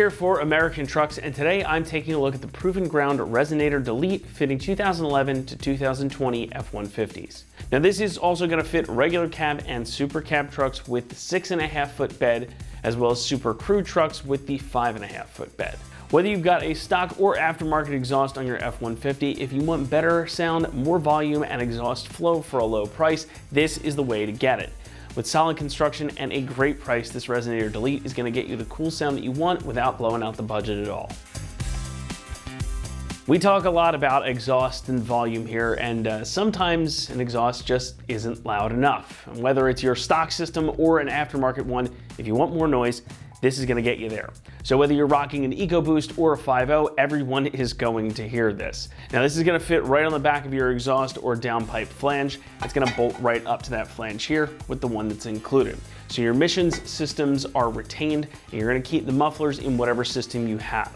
here for American Trucks, and today I'm taking a look at the Proven Ground Resonator Delete fitting 2011 to 2020 F-150s. Now this is also going to fit regular cab and super cab trucks with the 6.5 foot bed, as well as super crew trucks with the 5.5 foot bed. Whether you've got a stock or aftermarket exhaust on your F-150, if you want better sound, more volume, and exhaust flow for a low price, this is the way to get it. With solid construction and a great price, this Resonator Delete is going to get you the cool sound that you want without blowing out the budget at all. We talk a lot about exhaust and volume here, and sometimes an exhaust just isn't loud enough. And whether it's your stock system or an aftermarket one, if you want more noise, this is going to get you there. So whether you're rocking an EcoBoost or a 5.0, everyone is going to hear this. Now this is going to fit right on the back of your exhaust or downpipe flange. It's going to bolt right up to that flange here with the one that's included. So your emissions systems are retained, and you're going to keep the mufflers in whatever system you have.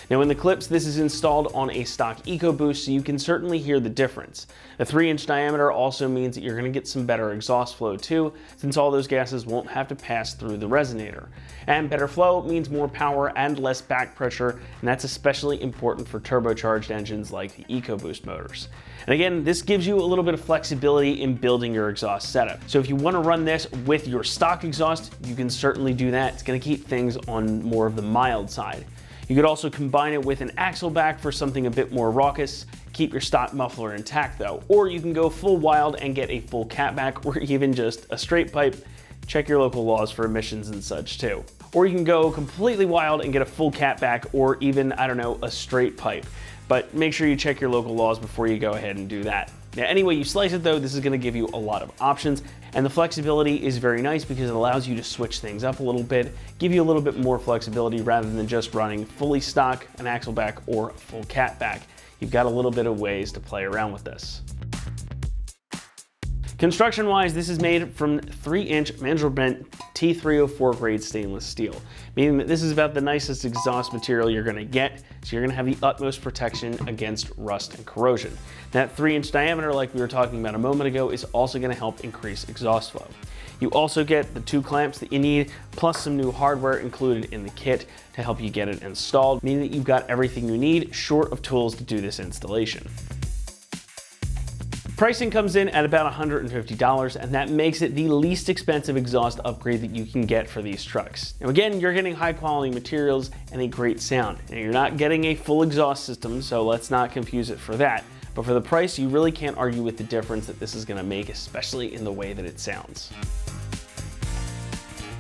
Now in the clips, this is installed on a stock EcoBoost, so you can certainly hear the difference. The 3-inch diameter also means that you're going to get some better exhaust flow too, since all those gases won't have to pass through the resonator. And better flow means more power and less back pressure, and that's especially important for turbocharged engines like the EcoBoost motors. And again, this gives you a little bit of flexibility in building your exhaust setup. So if you want to run this with your stock exhaust, you can certainly do that. It's going to keep things on more of the mild side. You could also combine it with an axle back for something a bit more raucous. Keep your stock muffler intact though, or you can go full wild and get a full catback or even just a straight pipe. Check your local laws for emissions and such too. Or you can go completely wild and get a full catback or even, I don't know, a straight pipe. But make sure you check your local laws before you go ahead and do that. Now, any way you slice it though, this is going to give you a lot of options, and the flexibility is very nice because it allows you to switch things up a little bit, give you a little bit more flexibility rather than just running fully stock, an axle back, or a full catback. You've got a little bit of ways to play around with this. Construction-wise, this is made from 3-inch Mandelbrot T304 grade stainless steel, meaning that this is about the nicest exhaust material you're going to get, so you're going to have the utmost protection against rust and corrosion. That 3-inch diameter, like we were talking about a moment ago, is also going to help increase exhaust flow. You also get the 2 clamps that you need, plus some new hardware included in the kit to help you get it installed, meaning that you've got everything you need short of tools to do this installation. Pricing comes in at about $150, and that makes it the least expensive exhaust upgrade that you can get for these trucks. Now again, you're getting high quality materials and a great sound. Now you're not getting a full exhaust system, so let's not confuse it for that. But for the price, you really can't argue with the difference that this is going to make, especially in the way that it sounds.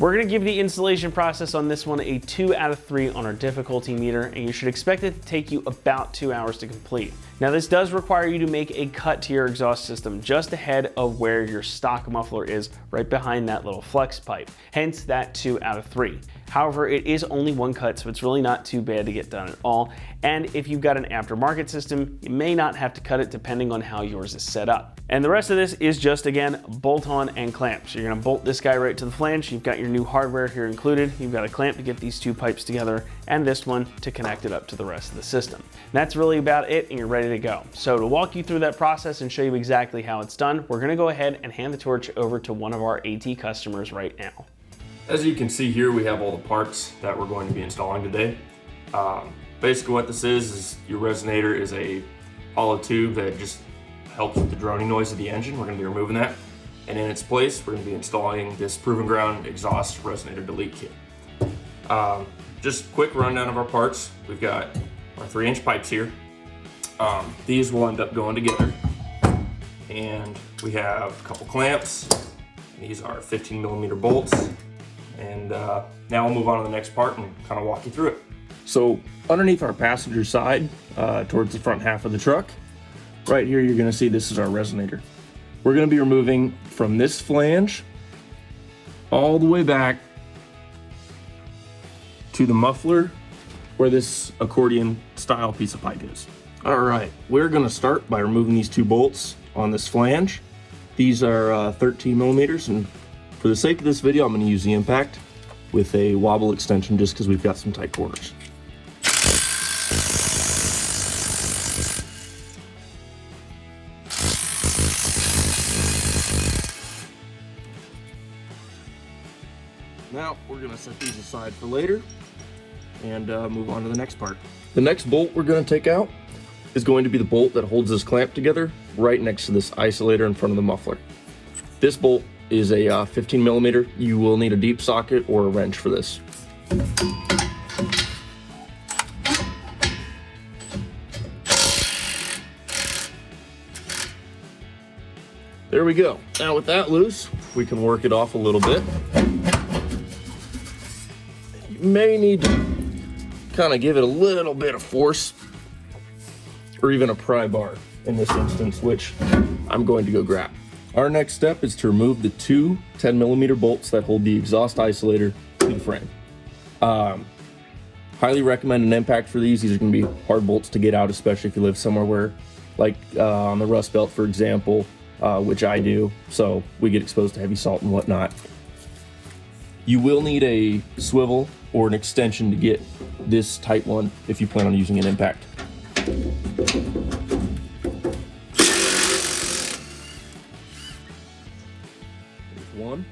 We're going to give the installation process on this one a 2 out of 3 on our difficulty meter, and you should expect it to take you about 2 hours to complete. Now this does require you to make a cut to your exhaust system just ahead of where your stock muffler is, right behind that little flex pipe, hence that 2 out of 3. However, it is only one cut, so it's really not too bad to get done at all. And if you've got an aftermarket system, you may not have to cut it depending on how yours is set up. And the rest of this is just, again, bolt on and clamp. So you're gonna bolt this guy right to the flange. You've got your new hardware here included. You've got a clamp to get these 2 pipes together and this one to connect it up to the rest of the system. And that's really about it, and you're ready to go. So to walk you through that process and show you exactly how it's done, we're gonna go ahead and hand the torch over to one of our AT customers right now. As you can see here, we have all the parts that we're going to be installing today. Basically what this is your resonator is a hollow tube that just helps with the droning noise of the engine. We're going to be removing that. And in its place, we're going to be installing this Proven Ground Exhaust Resonator Delete Kit. Just a quick rundown of our parts. We've got our 3-inch pipes here. These will end up going together. And we have a couple clamps. These are 15mm bolts. And now we'll move on to the next part and kind of walk you through it. So underneath our passenger side, towards the front half of the truck, right here you're going to see this is our resonator. We're going to be removing from this flange all the way back to the muffler where this accordion style piece of pipe is. All right, we're going to start by removing these 2 bolts on this flange. These are 13mm, and for the sake of this video, I'm going to use the impact with a wobble extension just because we've got some tight corners. Now we're going to set these aside for later, and move on to the next part. The next bolt we're going to take out is going to be the bolt that holds this clamp together right next to this isolator in front of the muffler. This bolt is a 15 millimeter. You will need a deep socket or a wrench for this. There we go. Now with that loose, we can work it off a little bit. You may need to kind of give it a little bit of force, or even a pry bar in this instance, which I'm going to go grab. Our next step is to remove the two 10 millimeter bolts that hold the exhaust isolator to the frame. Highly recommend an impact for these. These are going to be hard bolts to get out, especially if you live somewhere where, like on the Rust Belt, for example, which I do, so we get exposed to heavy salt and whatnot. You will need a swivel or an extension to get this tight one if you plan on using an impact. There's one.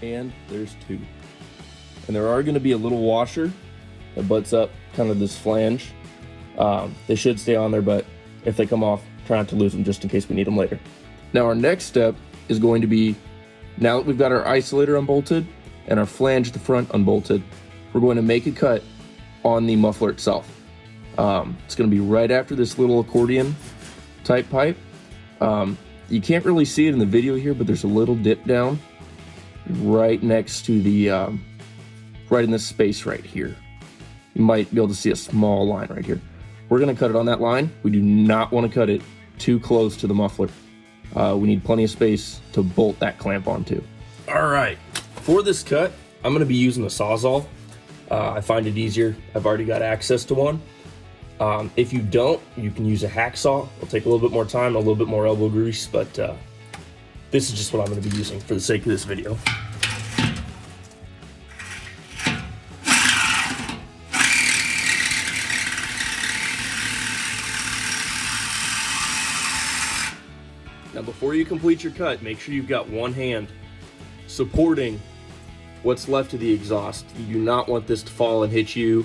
And there's two. And there are going to be a little washer that butts up kind of this flange. They should stay on there, but if they come off, try not to lose them just in case we need them later. Now our next step is going to be, now that we've got our isolator unbolted and our flange at the front unbolted, we're going to make a cut on the muffler itself. It's going to be right after this little accordion type pipe. You can't really see it in the video here, but there's a little dip down right next to the, right in this space right here. You might be able to see a small line right here. We're going to cut it on that line. We do not want to cut it too close to the muffler. We need plenty of space to bolt that clamp onto. All right, for this cut, I'm going to be using a Sawzall. I find it easier. I've already got access to one. If you don't, you can use a hacksaw. It'll take a little bit more time, a little bit more elbow grease, but this is just what I'm going to be using for the sake of this video. Now before you complete your cut, make sure you've got one hand supporting what's left of the exhaust. You do not want this to fall and hit you.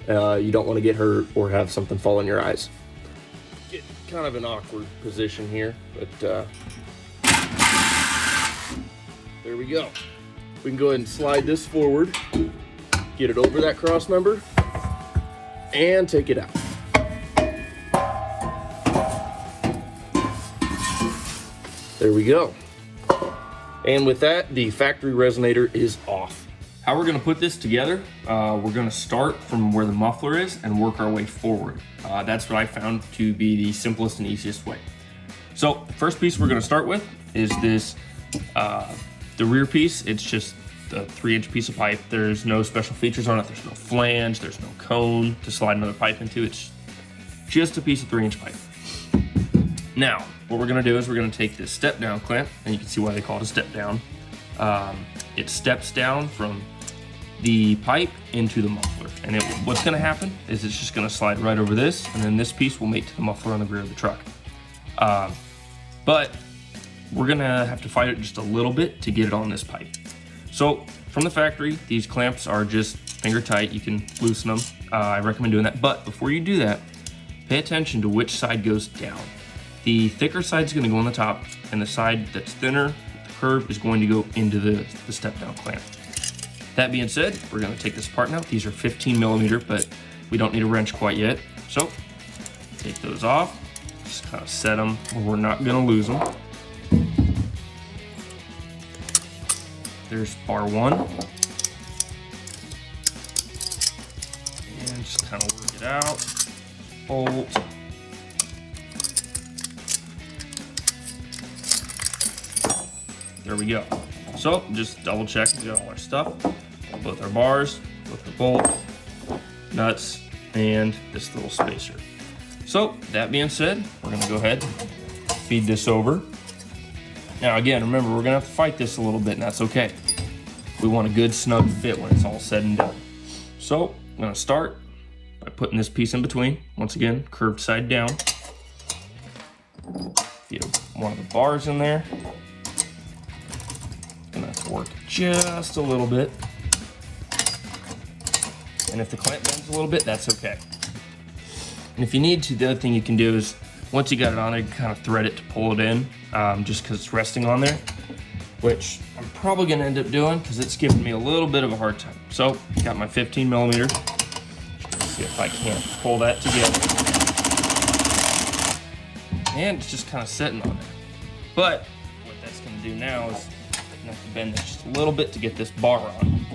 You don't want to get hurt or have something fall in your eyes. Get kind of an awkward position here, but there we go. We can go ahead and slide this forward, get it over that cross member, and take it out. There we go. And with that, the factory resonator is off. How we're gonna put this together, we're gonna start from where the muffler is and work our way forward. That's what I found to be the simplest and easiest way. So the first piece we're gonna start with is this, the rear piece. It's just a 3-inch piece of pipe. There's no special features on it. There's no flange, there's no cone to slide another pipe into. It's just a piece of 3-inch pipe. Now, what we're gonna do is we're gonna take this step down clamp, and you can see why they call it a step down. It steps down from the pipe into the muffler. And what's gonna happen is it's just gonna slide right over this, and then this piece will mate to the muffler on the rear of the truck. But we're gonna have to fight it just a little bit to get it on this pipe. So from the factory, these clamps are just finger tight. You can loosen them. I recommend doing that. But before you do that, pay attention to which side goes down. The thicker side is going to go on the top, and the side that's thinner, the curve, is going to go into the step down clamp. That being said, we're going to take this apart now. These are 15 millimeter, but we don't need a wrench quite yet. So take those off, just kind of set them where we're not going to lose them. There's bar one. And just kind of work it out. Bolt. There we go. So just double check we got all our stuff. Both our bars, both our bolt, nuts, and this little spacer. So that being said, we're gonna go ahead and feed this over. Now again, remember, we're gonna have to fight this a little bit, and that's okay. We want a good snug fit when it's all said and done. So I'm gonna start by putting this piece in between. Once again, curved side down. Feed one of the bars in there. to work just a little bit. And if the clamp bends a little bit, that's okay. And if you need to, the other thing you can do is, once you got it on there, you can kind of thread it to pull it in, just because it's resting on there, which I'm probably gonna end up doing because it's giving me a little bit of a hard time. So, got my 15 millimeter. Let's see if I can't pull that together. And it's just kind of sitting on there. But what that's gonna do now is I have to bend this just a little bit to get this bar on.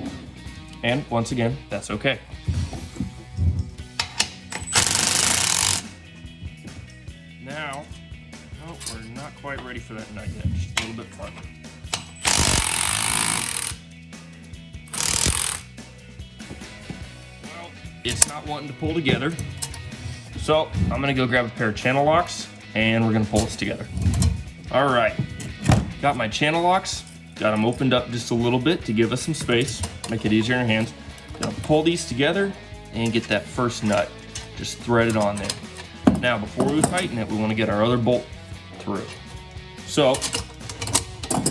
And once again, that's okay. Now, no, we're not quite ready for that nut yet, just a little bit farther. Well, it's not wanting to pull together. So I'm gonna go grab a pair of channel locks and we're gonna pull this together. All right, got my channel locks, got them opened up just a little bit to give us some space, make it easier in our hands. Gonna pull these together and get that first nut just threaded on there. Now, before we tighten it, we want to get our other bolt through. So,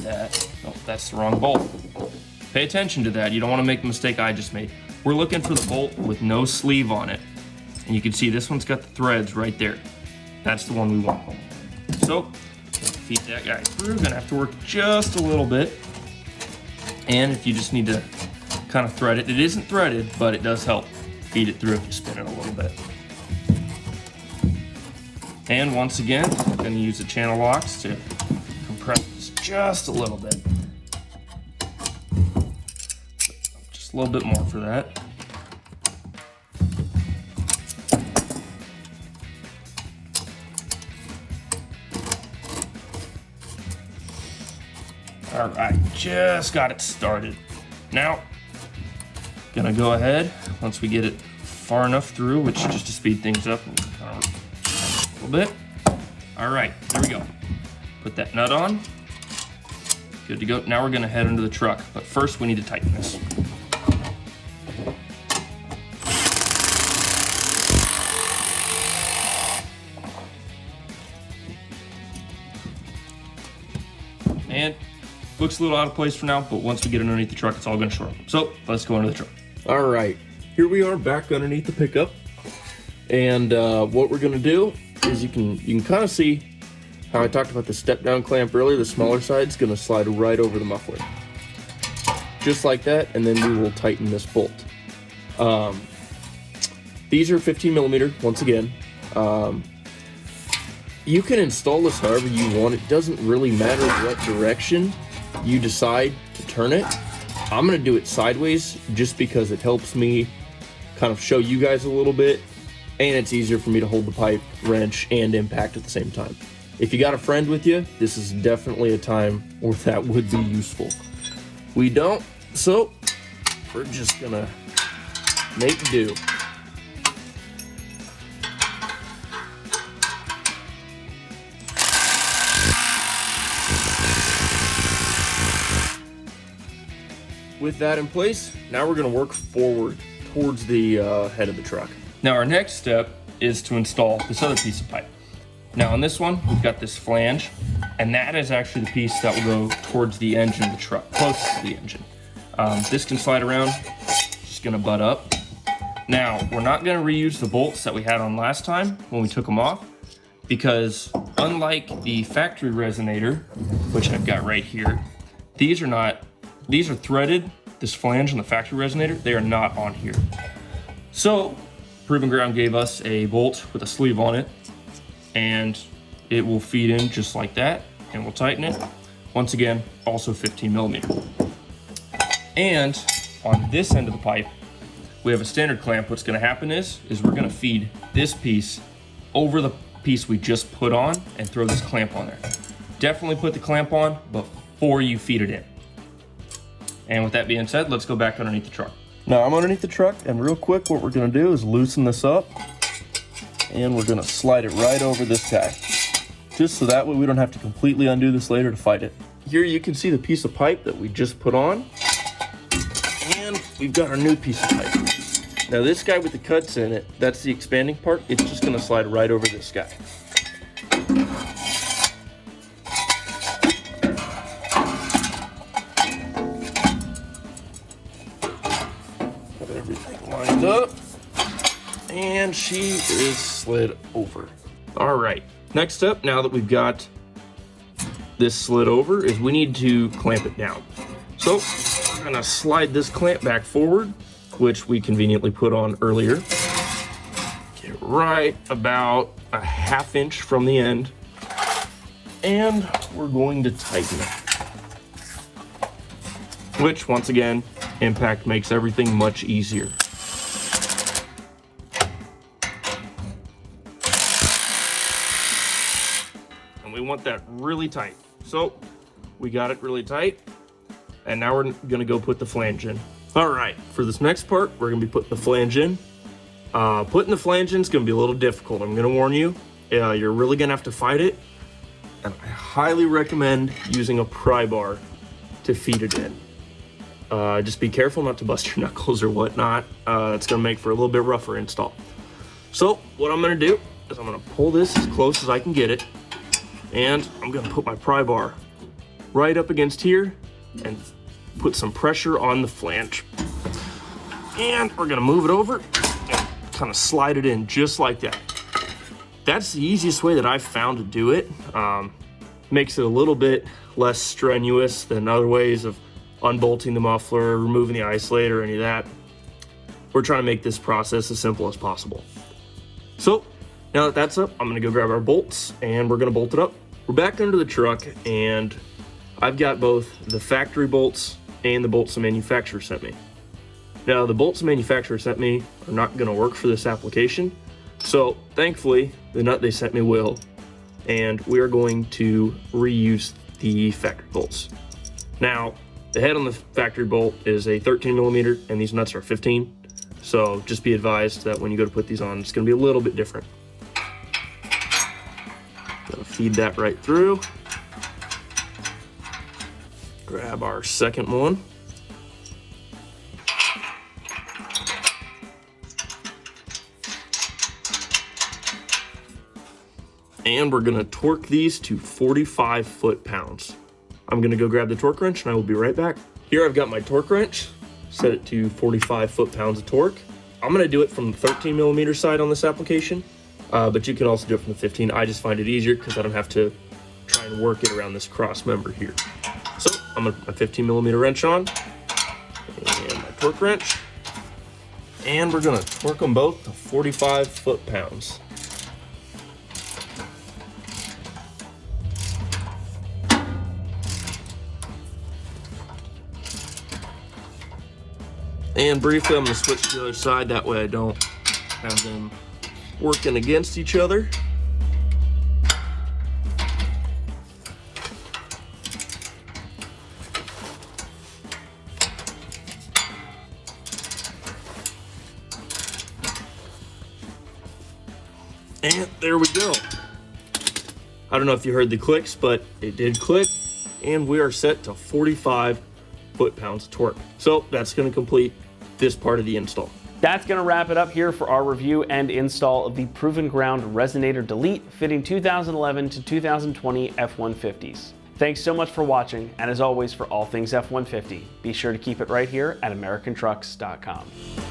that's the wrong bolt. Pay attention to that. You don't want to make the mistake I just made. We're looking for the bolt with no sleeve on it. And you can see this one's got the threads right there. That's the one we want. So, feed that guy through. Gonna have to work just a little bit. And if you just need to kind of thread it, it isn't threaded, but it does help feed it through if you spin it a little bit. And once again, I'm going to use the channel locks to compress this just a little bit. Just a little bit more for that. All right, just got it started. Now, gonna go ahead, once we get it far enough through, which just to speed things up, kind of a little bit. All right, there we go. Put that nut on. Good to go. Now we're gonna head into the truck, but first we need to tighten this. And looks a little out of place for now, but once we get underneath the truck, it's all gonna shore up. So let's go into the truck. All right, here we are back underneath the pickup. And what we're gonna do is you can kind of see how I talked about the step down clamp earlier. The smaller side's gonna slide right over the muffler. Just like that, and then we will tighten this bolt. These are 15 millimeter, once again. You can install this however you want. It doesn't really matter what direction you decide to turn it. I'm gonna do it sideways just because it helps me kind of show you guys a little bit, and it's easier for me to hold the pipe, wrench, and impact at the same time. If you got a friend with you, this is definitely a time where that would be useful. We don't, so we're just gonna make do. With that in place, now we're gonna work forward towards the head of the truck. Now our next step is to install this other piece of pipe. Now on this one, we've got this flange, and that is actually the piece that will go towards the engine of the truck, closest to the engine. This can slide around, just gonna butt up. Now, we're not gonna reuse the bolts that we had on last time when we took them off, because unlike the factory resonator, which I've got right here, these are threaded. This flange and the factory resonator, they are not on here. So, Proven Ground gave us a bolt with a sleeve on it, and it will feed in just like that, and we'll tighten it. Once again, also 15 millimeter. And on this end of the pipe, we have a standard clamp. What's gonna happen is we're gonna feed this piece over the piece we just put on and throw this clamp on there. Definitely put the clamp on before you feed it in. And with that being said, let's go back underneath the truck. Now I'm underneath the truck, and real quick, what we're gonna do is loosen this up, and we're gonna slide it right over this guy. Just so that way we don't have to completely undo this later to fight it. Here you can see the piece of pipe that we just put on, and we've got our new piece of pipe. Now this guy with the cuts in it, that's the expanding part, it's just gonna slide right over this guy. Got everything lined up. And she is slid over. All right, next up, now that we've got this slid over, is we need to clamp it down. So we're gonna slide this clamp back forward, which we conveniently put on earlier. Get right about a 1/2 inch from the end. And we're going to tighten it. Which, once again, impact makes everything much easier. And we want that really tight. So we got it really tight. And now we're gonna go put the flange in. All right, for this next part, we're gonna be putting the flange in. Putting the flange in is gonna be a little difficult. I'm gonna warn you, you're really gonna have to fight it. And I highly recommend using a pry bar to feed it in. Just be careful not to bust your knuckles or whatnot. It's gonna make for a little bit rougher install. So what I'm gonna do is I'm gonna pull this as close as I can get it, and I'm gonna put my pry bar right up against here and put some pressure on the flange. And we're gonna move it over and kind of slide it in just like that. That's the easiest way that I've found to do it. Makes it a little bit less strenuous than other ways of unbolting the muffler, removing the isolator, or any of that. We're trying to make this process as simple as possible. So now that that's up, I'm gonna go grab our bolts and we're gonna bolt it up. We're back under the truck and I've got both the factory bolts and the bolts the manufacturer sent me. Now the bolts the manufacturer sent me are not gonna work for this application. So thankfully, the nut they sent me will, and we are going to reuse the factory bolts. Now, the head on the factory bolt is a 13 millimeter and these nuts are 15. So just be advised that when you go to put these on, it's gonna be a little bit different. Gonna feed that right through. Grab our second one. And we're gonna torque these to 45 foot-pounds. I'm gonna go grab the torque wrench and I will be right back. Here I've got my torque wrench, set it to 45 foot-pounds of torque. I'm gonna do it from the 13 millimeter side on this application, but you can also do it from the 15. I just find it easier because I don't have to try and work it around this cross member here. So I'm gonna put my 15 millimeter wrench on and my torque wrench, and we're gonna torque them both to 45 foot-pounds. And briefly, I'm gonna switch to the other side, that way I don't have them working against each other. And there we go. I don't know if you heard the clicks, but it did click, and we are set to 45 foot-pounds of torque. So that's gonna complete this part of the install. That's going to wrap it up here for our review and install of the Proven Ground Resonator Delete fitting 2011 to 2020 F-150s. Thanks so much for watching, and as always, for all things F-150, be sure to keep it right here at AmericanTrucks.com.